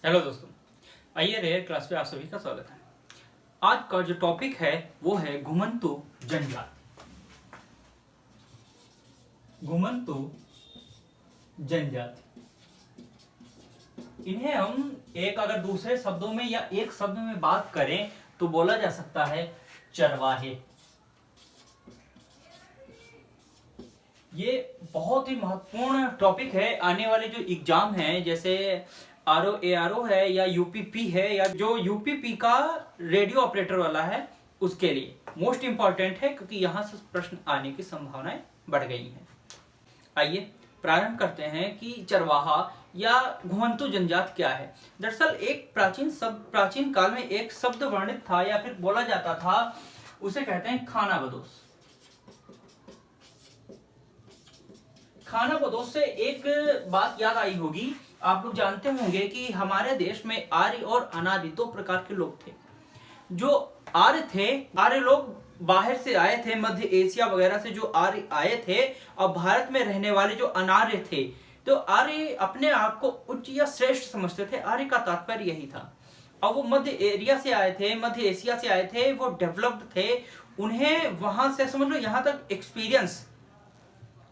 Hello दोस्तों, आइए rare class पे आप सभी का स्वागत है। आज का जो टॉपिक है वो है घुमंतु जनजाति। घुमंतु जनजाति, इन्हें हम एक अगर दूसरे शब्दों में या एक शब्द में बात करें तो बोला जा सकता है चरवाहे। ये बहुत ही महत्वपूर्ण टॉपिक है। आने वाले जो एग्जाम हैं जैसे RO ARO है या UPP है या जो UPP का रेडियो ऑपरेटर वाला है उसके लिए मोस्ट इंपॉर्टेंट है, क्योंकि यहां से प्रश्न आने की संभावनाएं बढ़ गई हैं। आइए प्रारंभ करते हैं कि चरवाहा या घुमंतु जनजाति क्या है। दरअसल एक प्राचीन काल में एक शब्द वर्णित था या फिर बोला जाता था, उसे कहते हैं खानाबदोश। खानाबदोश से एक बात याद आई होगी, आप लोग जानते होंगे कि हमारे देश में आर्य और अनार्य दो प्रकार के लोग थे। जो आर्य लोग बाहर से आए थे, मध्य एशिया वगैरह से जो आर्य आए थे, और भारत में रहने वाले जो अनार्य थे, तो आर्य अपने आप को उच्च या श्रेष्ठ समझते थे। आर्य का तात्पर्य यही था। और वो मध्य एरिया से आए थे, मध्य एशिया से आए थे, वो डेवलप्ड थे। उन्हें वहां से समझ लो यहाँ तक एक्सपीरियंस,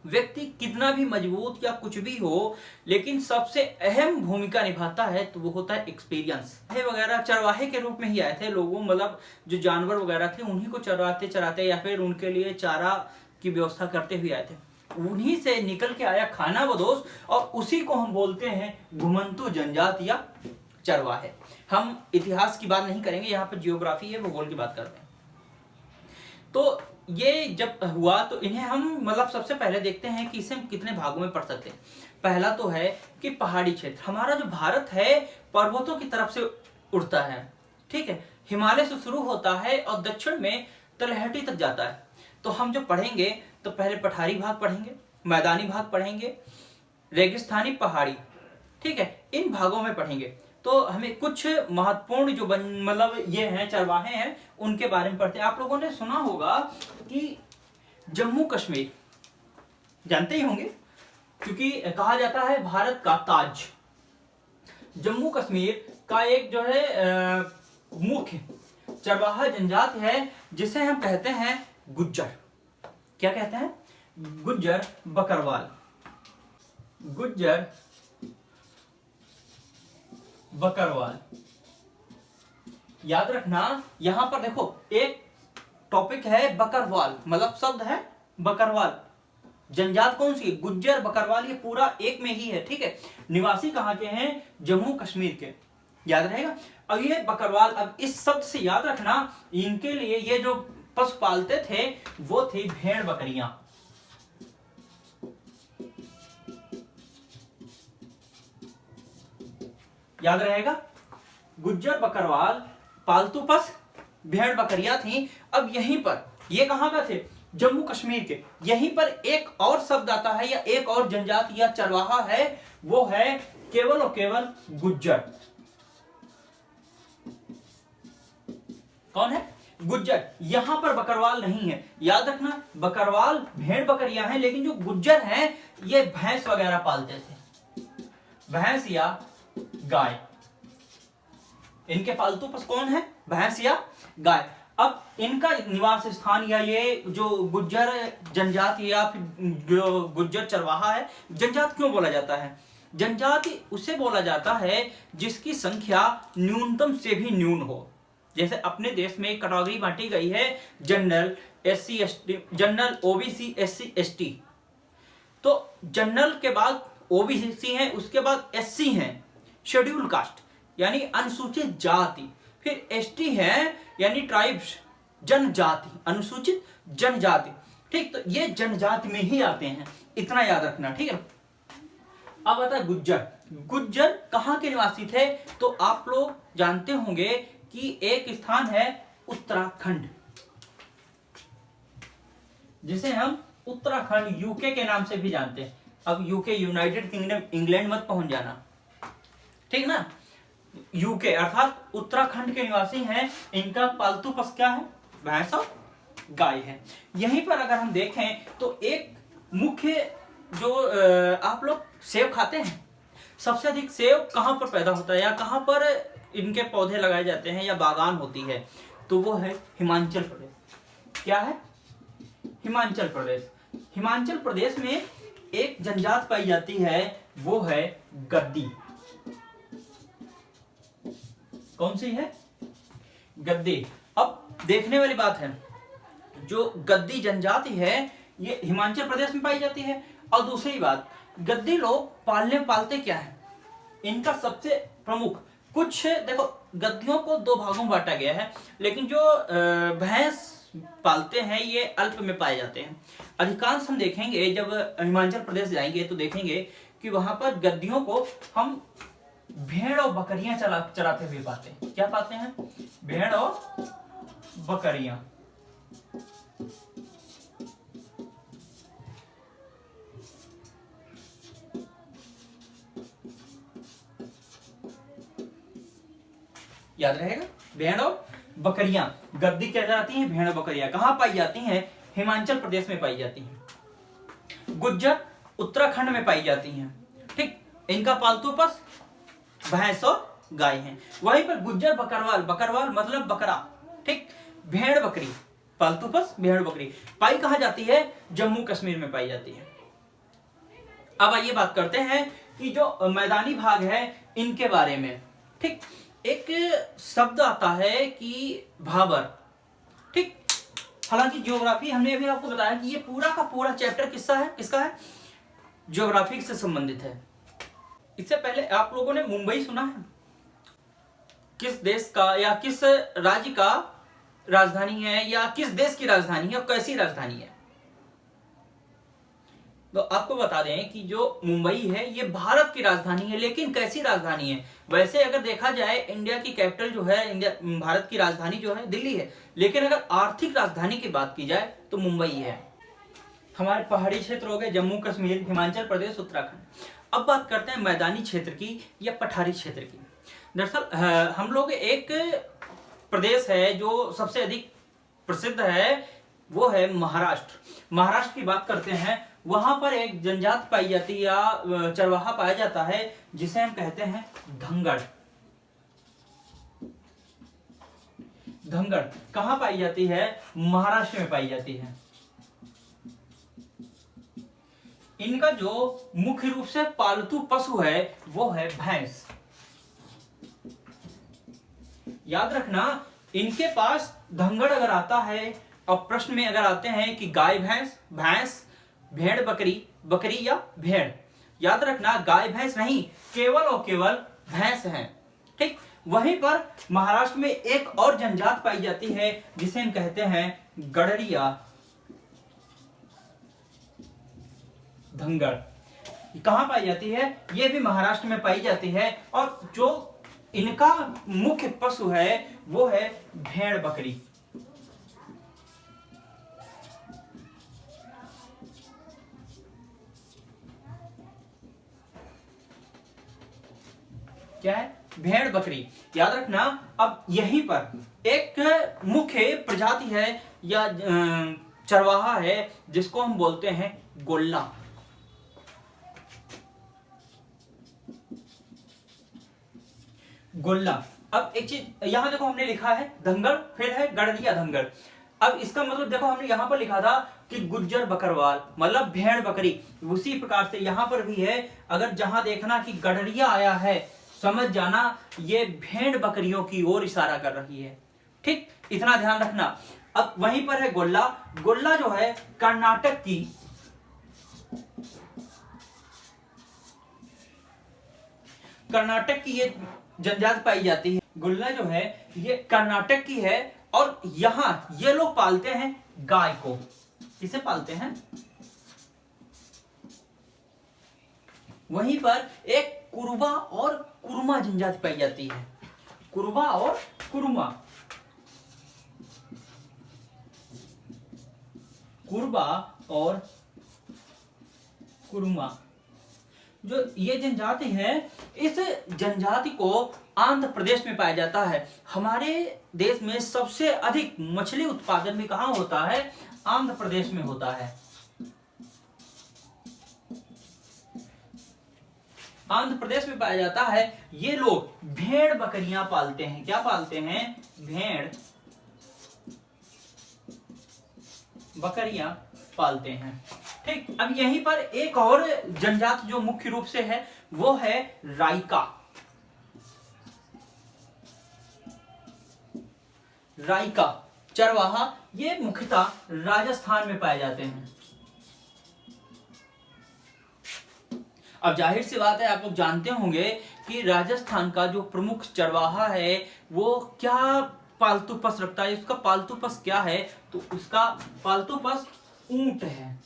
व्यक्ति कितना भी मजबूत या कुछ भी हो, लेकिन सबसे अहम भूमिका निभाता है तो वो होता है एक्सपीरियंस। वगैरह चरवाहे के रूप में ही आए थे लोगों, मतलब जो जानवर वगैरह थे उन्हीं को चराते या फिर उनके लिए चारा की व्यवस्था करते हुए आए थे। उन्हीं से निकल के आया खानाबदोश, और उसी को हम बोलते हैं घुमंतु जनजाति या चरवाहे। हम इतिहास की बात नहीं करेंगे, यहाँ पर जियोग्राफी है, भूगोल की बात करते हैं। तो ये जब हुआ तो इन्हें हम मतलब सबसे पहले देखते हैं कि इसे हम कितने भागों में पढ़ सकते हैं। पहला तो है कि पहाड़ी क्षेत्र। हमारा जो भारत है पर्वतों की तरफ से उड़ता है, ठीक है, हिमालय से शुरू होता है और दक्षिण में तलहटी तक जाता है। तो हम जो पढ़ेंगे तो पहले पठारी भाग पढ़ेंगे, मैदानी भाग पढ़ेंगे, रेगिस्तानी, पहाड़ी, ठीक है, इन भागों में पढ़ेंगे। तो हमें कुछ महत्वपूर्ण जो मतलब ये हैं चरवाहे हैं उनके बारे में पढ़ते हैं। आप लोगों ने सुना होगा कि जम्मू कश्मीर, जानते ही होंगे क्योंकि कहा जाता है भारत का ताज। जम्मू कश्मीर का एक जो है मुख्य चरवाहा जनजाति है जिसे हम कहते हैं गुज्जर। क्या कहते हैं? गुज्जर बकरवाल। गुज्जर बकरवाल, याद रखना। यहां पर देखो एक टॉपिक है बकरवाल, मतलब शब्द है बकरवाल। जनजात कौन सी? गुज्जर बकरवाल, ये पूरा एक में ही है, ठीक है। निवासी कहां के हैं? जम्मू कश्मीर के, याद रहेगा। अब ये बकरवाल, अब इस शब्द से याद रखना, इनके लिए ये जो पशु पालते थे वो थी भेड़ बकरियां। याद रहेगा, गुज्जर बकरवाल पालतू पशु भेड़ बकरियां थी। अब यहीं पर ये कहां का थे? जम्मू कश्मीर के। यहीं पर एक और शब्द आता है या एक और जनजाति या चरवाहा है, वो है केवल और केवल गुज्जर। कौन है? गुज्जर। यहां पर बकरवाल नहीं है, याद रखना। बकरवाल भेड़ बकरियां हैं, लेकिन जो गुज्जर हैं ये भैंस वगैरह पालते थे, भैंस या गाय। इनके पालतू पशु कौन है? भैंस या गाय। अब इनका निवास स्थान या ये जो गुज्जर जनजाति या फिर जो गुज्जर चरवाहा है, जनजाति क्यों बोला जाता है? जनजाति उसे बोला जाता है जिसकी संख्या न्यूनतम से भी न्यून हो। जैसे अपने देश में कैटेगरी बांटी गई है, general, SC ST, general, OBC, SC ST। तो जनरल के बाद OBC है, उसके बाद SC है, शेड्यूल कास्ट यानी अनुसूचित जाति, फिर ST है यानी ट्राइब्स, जनजाति, अनुसूचित जनजाति, ठीक। तो ये जनजाति में ही आते हैं, इतना याद रखना, ठीक है। अब आता है गुज्जर। गुज्जर कहां के निवासी थे? तो आप लोग जानते होंगे कि एक स्थान है उत्तराखंड, जिसे हम उत्तराखंड UK के नाम से भी जानते हैं। अब UK यूनाइटेड किंगडम, इंग्लैंड मत पहुंच जाना, ठीक ना। UK अर्थात उत्तराखंड के निवासी हैं। इनका पालतू पशु क्या है? भैंस और गाय है। यहीं पर अगर हम देखें तो एक मुख्य जो आप लोग सेब खाते हैं, सबसे अधिक सेब कहाँ पर पैदा होता है या कहाँ पर इनके पौधे लगाए जाते हैं या बागान होती है, तो वो है हिमाचल प्रदेश। क्या है? हिमाचल प्रदेश। हिमाचल प्रदेश में एक जनजात पाई जाती है, वो है गद्दी। कौन सी है? गद्दी। अब देखने वाली बात है, जो गद्दी जनजाति है ये हिमाचल प्रदेश में पाई जाती है। और दूसरी बात, गद्दी लोग पालते क्या है, इनका सबसे प्रमुख कुछ देखो, गद्दियों को दो भागों में बांटा गया है, लेकिन जो भैंस पालते हैं ये अल्प में पाए जाते हैं। अधिकांश हम देखेंगे जब हिमाचल प्रदेश जाएंगे तो देखेंगे कि वहां पर गद्दियों को हम भेड़ और बकरियां चराते हुए पाते हैं। क्या पाते हैं? भेड़ और बकरियां। याद रहेगा, भेड़ और बकरियां। गद्दी क्या जाती है? भेड़ और बकरियां। कहां पाई जाती हैं? हिमाचल प्रदेश में पाई जाती हैं। गुज्जर उत्तराखंड में पाई जाती हैं। ठीक, इनका पालतू पशु भैंस और गाय हैं। वहीं पर गुज्जर बकरवाल मतलब बकरा। ठीक, भेड़ बकरी, पालतू पशु भेड़ बकरी पाई कहां जाती है? जम्मू कश्मीर में पाई जाती है। अब आइए बात करते हैं कि जो मैदानी भाग है इनके बारे में। ठीक, एक शब्द आता है कि भाबर। ठीक, हालांकि ज्योग्राफी हमने अभी आपको बताया कि ये पूरा का पूरा चैप्टर किसका है? ज्योग्राफी से संबंधित है। इससे पहले आप लोगों ने मुंबई सुना है? किस देश का या किस राज्य का राजधानी है या किस देश की राजधानी है और कैसी राजधानी है? तो आपको बता दें कि जो मुंबई है ये भारत की राजधानी है, लेकिन कैसी राजधानी है? वैसे अगर देखा जाए इंडिया की कैपिटल जो है, भारत की राजधानी जो है दिल्ली है, लेकिन अगर आर्थिक राजधानी की बात की जाए तो मुंबई है। हमारे पहाड़ी क्षेत्र हो गए जम्मू कश्मीर, हिमाचल प्रदेश, उत्तराखंड। अब बात करते हैं मैदानी क्षेत्र की या पठारी क्षेत्र की। दरअसल हम लोग एक प्रदेश है जो सबसे अधिक प्रसिद्ध है, वो है महाराष्ट्र। महाराष्ट्र की बात करते हैं, वहां पर एक जनजात पाई जाती है या चरवाहा पाया जाता है जिसे हम कहते हैं धंगड़। धंगड़ कहां पाई जाती है? महाराष्ट्र में पाई जाती है। इनका जो मुख्य रूप से पालतू पशु है वो है भैंस। याद रखना, इनके पास धंगड़ अगर आता है और प्रश्न में अगर आते हैं कि गाय भैंस भेड़ बकरी या भेड़, याद रखना गाय भैंस नहीं, केवल और केवल भैंस हैं। ठीक, वहीं पर महाराष्ट्र में एक और जनजात पाई जाती है जिसे हम कहते हैं गड़रिया धंगड़। कहां पाई जाती है? ये भी महाराष्ट्र में पाई जाती है। और जो इनका मुख्य पशु है वो है भेड़ बकरी। क्या है? भेड़ बकरी। याद रखना, अब यहीं पर एक मुख्य प्रजाति है या चरवाहा है जिसको हम बोलते हैं गोल्ला। गोल्ला। अब एक चीज यहां देखो, हमने लिखा है धंगड़, फिर है गड़रिया धंगड़। अब इसका मतलब देखो, हमने यहां पर लिखा था कि गुज्जर बकरवाल मतलब भेड़ बकरी, उसी प्रकार से यहां पर भी है। अगर जहां देखना कि गड़रिया आया है, समझ जाना ये भेड़ बकरियों की ओर इशारा कर रही है। ठीक, इतना ध्यान रखना। अब वहीं पर है गोल्ला। गोल्ला जो है कर्नाटक की ये जनजात पाई जाती है। गोल्ला जो है ये कर्नाटक की है और यहां ये लोग पालते हैं गाय को। किसे पालते हैं? वहीं पर एक कुरुबा और कुरुमा जनजाति पाई जाती है। कुरुबा और कुरुमा। कुरुबा और कुरुमा जो ये जनजाति है, इस जनजाति को आंध्र प्रदेश में पाया जाता है। हमारे देश में सबसे अधिक मछली उत्पादन भी कहां होता है? आंध्र प्रदेश में होता है। आंध्र प्रदेश में पाया जाता है, ये लोग भेड़ बकरियां पालते हैं। क्या पालते हैं? भेड़ बकरियां पालते हैं। ठीक, अब यहीं पर एक और जनजाति जो मुख्य रूप से है वो है राइका। राइका चरवाहा, ये मुख्यतः राजस्थान में पाए जाते हैं। अब जाहिर सी बात है, आप लोग जानते होंगे कि राजस्थान का जो प्रमुख चरवाहा है वो क्या पालतू पश रखता है। उसका पालतू पश क्या है? तो उसका पालतू पश ऊंट है।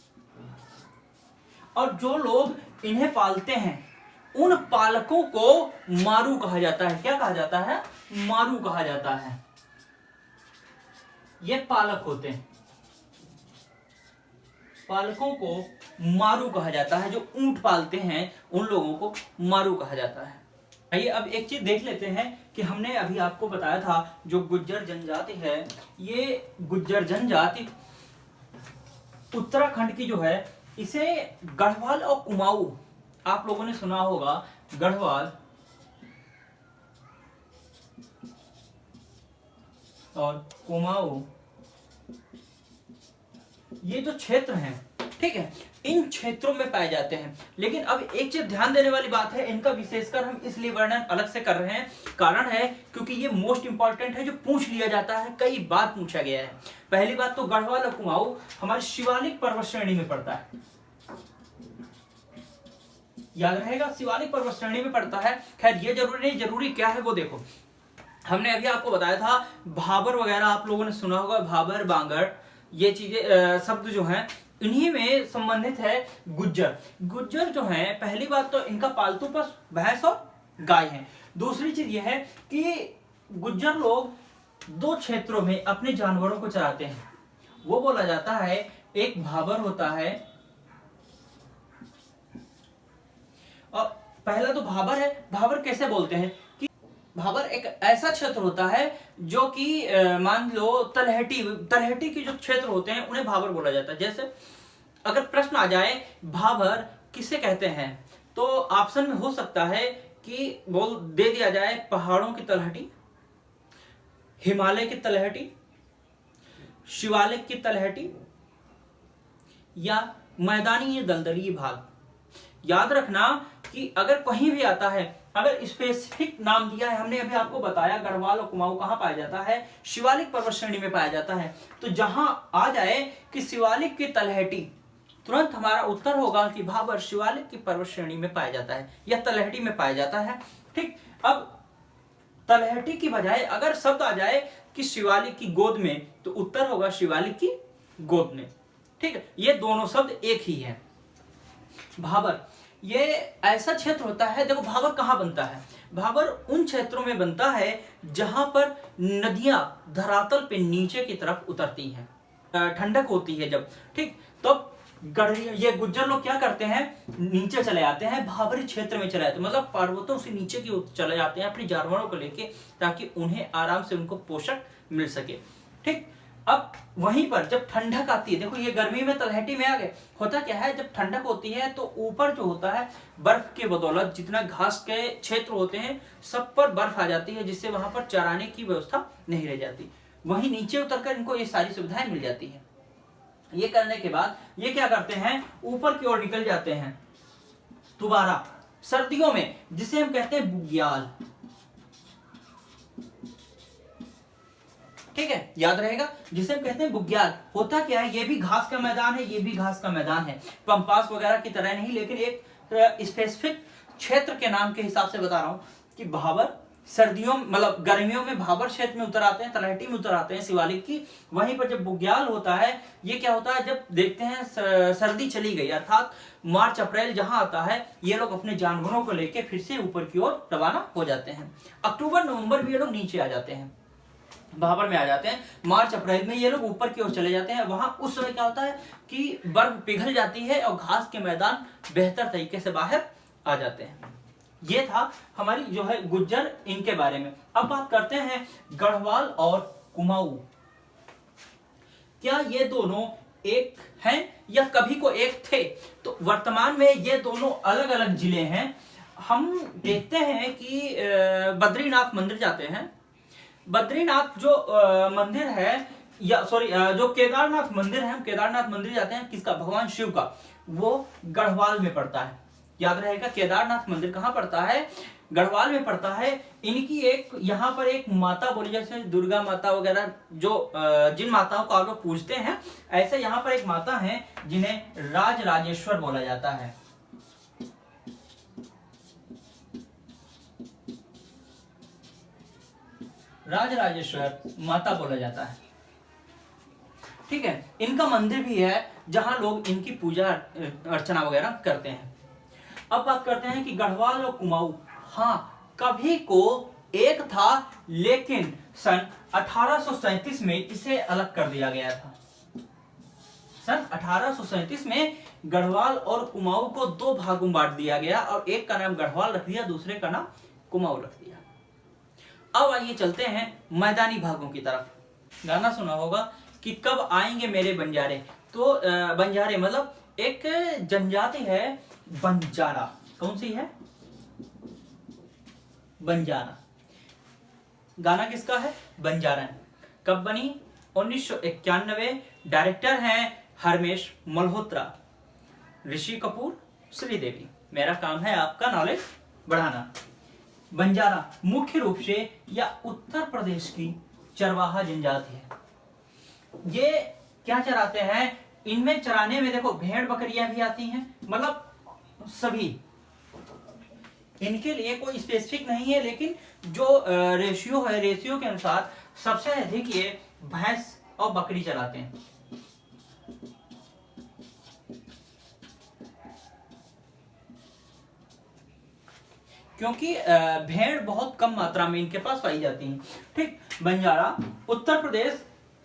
और जो लोग इन्हें पालते हैं उन पालकों को मारू कहा जाता है। क्या कहा जाता है? मारू कहा जाता है। ये पालक होते हैं, पालकों को मारू कहा जाता है। जो ऊंट पालते हैं उन लोगों को मारू कहा जाता है। आइए अब एक चीज देख लेते हैं कि हमने अभी आपको बताया था जो गुज्जर जनजाति है, ये गुज्जर जनजाति उत्तराखंड की जो है, इसे गढ़वाल और कुमाऊं, आप लोगों ने सुना होगा गढ़वाल और कुमाऊं, ये जो क्षेत्र हैं, ठीक है, इन क्षेत्रों में पाए जाते हैं। लेकिन अब एक चीज ध्यान देने वाली बात है, इनका विशेषकर हम इसलिए वर्णन अलग से कर रहे हैं, कारण है क्योंकि ये मोस्ट इंपॉर्टेंट है, जो पूछ लिया जाता है, कई बार पूछा गया है। पहली बात तो गढ़वाल और कुमाऊं हमारे शिवालिक पर्वत श्रेणी में पड़ता है, याद रहेगा, शिवालिक पर्वत श्रेणी में पड़ता है। खैर ये जरूरी नहीं, जरूरी क्या है वो देखो। हमने अभी आपको बताया था भाबर वगैरह, आप लोगों ने सुना होगा, भाबर बांगर, ये चीजें शब्द जो हैं इन्हीं में संबंधित है गुज्जर। गुज्जर जो हैं, पहली बात तो इनका पालतू पशु भैंस और गाय है। दूसरी चीज यह है कि गुज्जर लोग दो क्षेत्रों में अपने जानवरों को चराते हैं। वो बोला जाता है, एक भाबर होता है, और पहला तो भाबर है। भाबर कैसे बोलते हैं कि भाबर एक ऐसा क्षेत्र होता है जो कि मान लो तलहटी के जो क्षेत्र होते हैं उन्हें भाबर बोला जाता है। जैसे अगर प्रश्न आ जाए भाबर किसे कहते हैं, तो ऑप्शन में हो सकता है कि बोल दे दिया जाए पहाड़ों की तलहटी, हिमालय की तलहटी, शिवालिक की तलहटी, या मैदानी दलदली भाग। याद रखना कि अगर कहीं भी आता है, अगर स्पेसिफिक नाम दिया है, हमने अभी आपको बताया गढ़वाल और कुमाऊं कहां पाया जाता है, शिवालिक पर्वत श्रेणी में पाया जाता है। तो जहां आ जाए कि शिवालिक की तलहटी, तुरंत हमारा उत्तर होगा कि भाबर शिवालिक की पर्वत श्रेणी में पाया जाता है या तलहटी में पाया जाता है। ठीक, अब तलहटी की बजाय अगर शब्द आ जाए कि शिवालिक की गोद में, तो उत्तर होगा शिवालिक की गोद में। ठीक है, ये दोनों शब्द एक ही है। भाबर ये ऐसा क्षेत्र होता है, देखो भाबर कहां बनता है? भाबर उन क्षेत्रों में बनता है जहां पर नदियां धरातल पे नीचे की तरफ उतरती हैं, ठंडक होती है जब, ठीक, तो ये गुज्जर लोग क्या करते हैं, नीचे चले आते हैं, भाबरी क्षेत्र में चले जाते हैं, मतलब पर्वतों से नीचे की चले जाते हैं अपने जानवरों को लेके, ताकि उन्हें आराम से उनको पोषक मिल सके। ठीक, अब वहीं पर जब ठंडक आती है, देखो ये गर्मी में तलहटी में आ गए, होता क्या है जब ठंडक होती है तो ऊपर जो होता है बर्फ के बदौलत जितना घास के क्षेत्र होते हैं सब पर बर्फ आ जाती है, जिससे वहां पर चराने की व्यवस्था नहीं रह जाती। वहीं नीचे उतरकर इनको ये सारी सुविधाएं मिल जाती है। ये करने के बाद ये क्या करते हैं, ऊपर की ओर निकल जाते हैं दोबारा सर्दियों में, जिसे हम कहते हैं बुग्याल। ठीक है, याद रहेगा, जिसे हम कहते हैं बुग्याल। होता क्या है, ये भी घास का मैदान है, ये भी घास का मैदान है, पंपास वगैरह की तरह नहीं, लेकिन एक स्पेसिफिक क्षेत्र के नाम के हिसाब से बता रहा हूं कि भाबर सर्दियों मतलब गर्मियों में भाबर क्षेत्र में उतर आते हैं, तलहटी में उतर आते हैं शिवालिक की। वहीं पर जब बुग्याल होता है, ये क्या होता है, जब देखते हैं सर्दी चली गई, अर्थात मार्च अप्रैल जहां आता है, ये लोग अपने जानवरों को लेके फिर से ऊपर की ओर रवाना हो जाते हैं। अक्टूबर नवंबर में ये लोग नीचे आ जाते हैं, भाबर में आ जाते हैं। मार्च अप्रैल में ये लोग ऊपर की ओर चले जाते हैं। वहां उस समय क्या होता है कि बर्फ पिघल जाती है और घास के मैदान बेहतर तरीके से बाहर आ जाते हैं। ये था हमारी जो है गुज्जर, इनके बारे में। अब बात करते हैं गढ़वाल और कुमाऊं। क्या ये दोनों एक हैं या कभी को एक थे? तो वर्तमान में ये दोनों अलग अलग जिले हैं। हम देखते हैं कि बद्रीनाथ मंदिर जाते हैं। बद्रीनाथ जो मंदिर है, या सॉरी जो केदारनाथ मंदिर है, हम केदारनाथ मंदिर जाते हैं किसका, भगवान शिव का, वो गढ़वाल में पड़ता है। याद रहेगा, केदारनाथ मंदिर कहाँ पड़ता है, गढ़वाल में पड़ता है। इनकी एक यहाँ पर एक माता बोली, जैसे दुर्गा माता वगैरह जो जिन माताओं को आप लोग पूजते हैं, ऐसे यहाँ पर एक माता है जिन्हें राज राजेश्वर बोला जाता है। राज राजेश्वर माता बोला जाता है। ठीक है, इनका मंदिर भी है जहां लोग इनकी पूजा अर्चना वगैरह करते हैं। अब बात करते हैं कि गढ़वाल और कुमाऊं, हाँ कभी को एक था, लेकिन सन 1837 में इसे अलग कर दिया गया था। सन 1837 में गढ़वाल और कुमाऊं को दो भागों में बांट दिया गया, और एक का नाम गढ़वाल रख दिया, दूसरे का नाम कुमाऊं रख दिया। अब आइए चलते हैं मैदानी भागों की तरफ। गाना सुना होगा कि कब आएंगे मेरे बंजारे। तो बंजारे मतलब एक जनजाति है बंजारा। कौन सी है, बंजारा। गाना किसका है, बंजारा। कब बनी, 1991। डायरेक्टर हैं हरमेश मल्होत्रा, ऋषि कपूर, श्रीदेवी। मेरा काम है आपका नॉलेज बढ़ाना। बंजारा मुख्य रूप से या उत्तर प्रदेश की चरवाहा जनजाति है। ये क्या चराते हैं, इनमें चराने में देखो भेड़ बकरियां भी आती हैं, मतलब सभी। इनके लिए कोई स्पेसिफिक नहीं है, लेकिन जो रेशियो है, रेशियो के अनुसार सबसे अधिक ये भैंस और बकरी चराते हैं। क्योंकि भेड़ बहुत कम मात्रा में इनके पास पाई जाती है। ठीक, बंजारा उत्तर प्रदेश,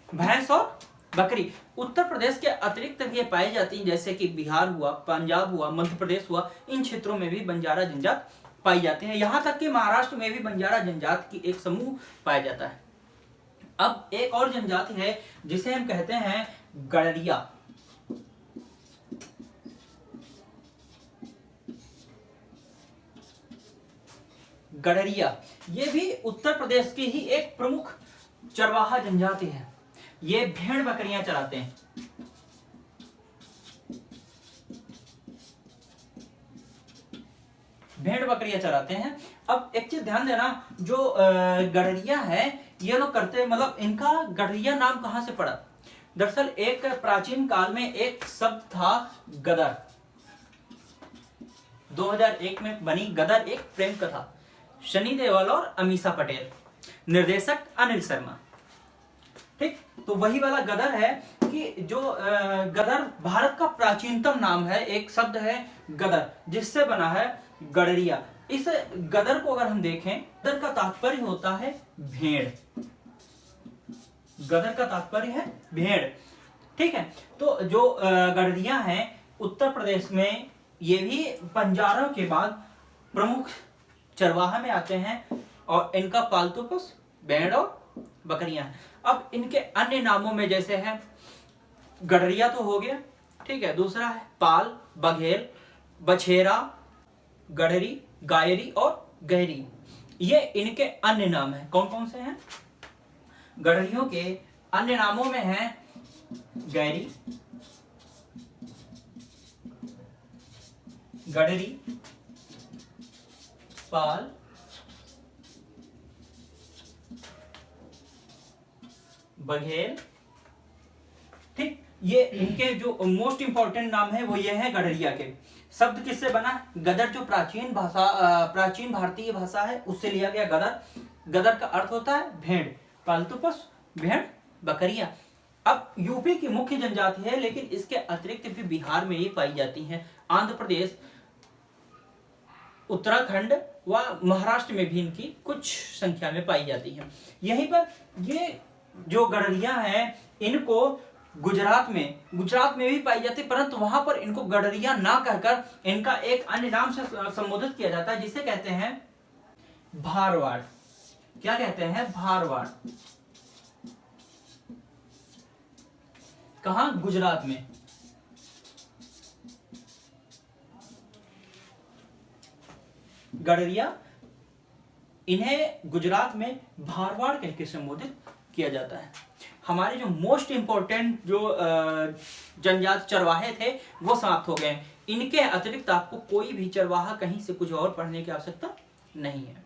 भैंस और बकरी उत्तर प्रदेश के अतिरिक्त भी पाई जाती हैं, जैसे कि बिहार हुआ, पंजाब हुआ, मध्य प्रदेश हुआ, इन क्षेत्रों में भी बंजारा जनजात पाई जाती है। यहां तक कि महाराष्ट्र में भी बंजारा जनजात की एक समूह पाया जाता है। अब एक और जनजाति है जिसे हम कहते हैं गड़रिया। गड़रिया ये भी उत्तर प्रदेश की ही एक प्रमुख चरवाहा जनजाति है। ये भेड़ बकरियां चराते हैं। भेड़ बकरियां चराते हैं। अब एक चीज ध्यान देना, जो गड़रिया है ये लोग करते हैं, मतलब इनका गड़रिया नाम कहां से पड़ा। दरअसल एक प्राचीन काल में एक शब्द था गदर। 2001 में बनी गदर एक प्रेम कथा, शनि देओल और अमीषा पटेल, निर्देशक अनिल शर्मा। ठीक, तो वही वाला गदर है कि जो गदर भारत का प्राचीनतम नाम है, एक शब्द है गदर जिससे बना है गड़रिया। इस गदर को अगर हम देखें, गदर का तात्पर्य होता है भेड़। गदर का तात्पर्य है भेड़। ठीक है, तो जो गड़रिया हैं उत्तर प्रदेश में, ये भी बंजारों के बाद प्रमुख चरवाहा में आते हैं, और इनका पालतू पशु भेड़ और बकरियां हैं। अब इनके अन्य नामों में जैसे है गड़रिया तो हो गया, ठीक है, दूसरा है पाल, बघेल, बछेरा, गड़री, गायरी और गहरी। ये इनके अन्य नाम हैं। कौन कौन से हैं, गड़रियों के अन्य नामों में हैं गैरी, गड़री, पाल, बघेल। ठीक, ये इनके जो मोस्ट इंपॉर्टेंट नाम है वो ये है गड़रिया के। शब्द किससे बना, गदर जो प्राचीन भाषा, प्राचीन भारतीय भाषा है उससे लिया गया गदर। गदर का अर्थ होता है भेड़, पालतू पशु भेड़, बकरियां। अब यूपी की मुख्य जनजाति है, लेकिन इसके अतिरिक्त भी बिहार में ये पाई जाती है, आंध्र प्रदेश, उत्तराखंड व महाराष्ट्र में भी इनकी कुछ संख्या में पाई जाती है। यहीं पर ये जो गड़रिया हैं इनको गुजरात में भी पाई जाती है, परंतु वहां पर इनको गड़रिया ना कहकर इनका एक अन्य नाम से संबोधित किया जाता है, जिसे कहते हैं भारवाड़। क्या कहते हैं, भारवाड़। कहां, गुजरात में। गडरिया, इन्हें गुजरात में भारवाड़ कह के संबोधित किया जाता है। हमारे जो मोस्ट इंपॉर्टेंट जो जनजाति चरवाहे थे वो समाप्त हो गए। इनके अतिरिक्त आपको कोई भी चरवाहा कहीं से कुछ और पढ़ने की आवश्यकता नहीं है।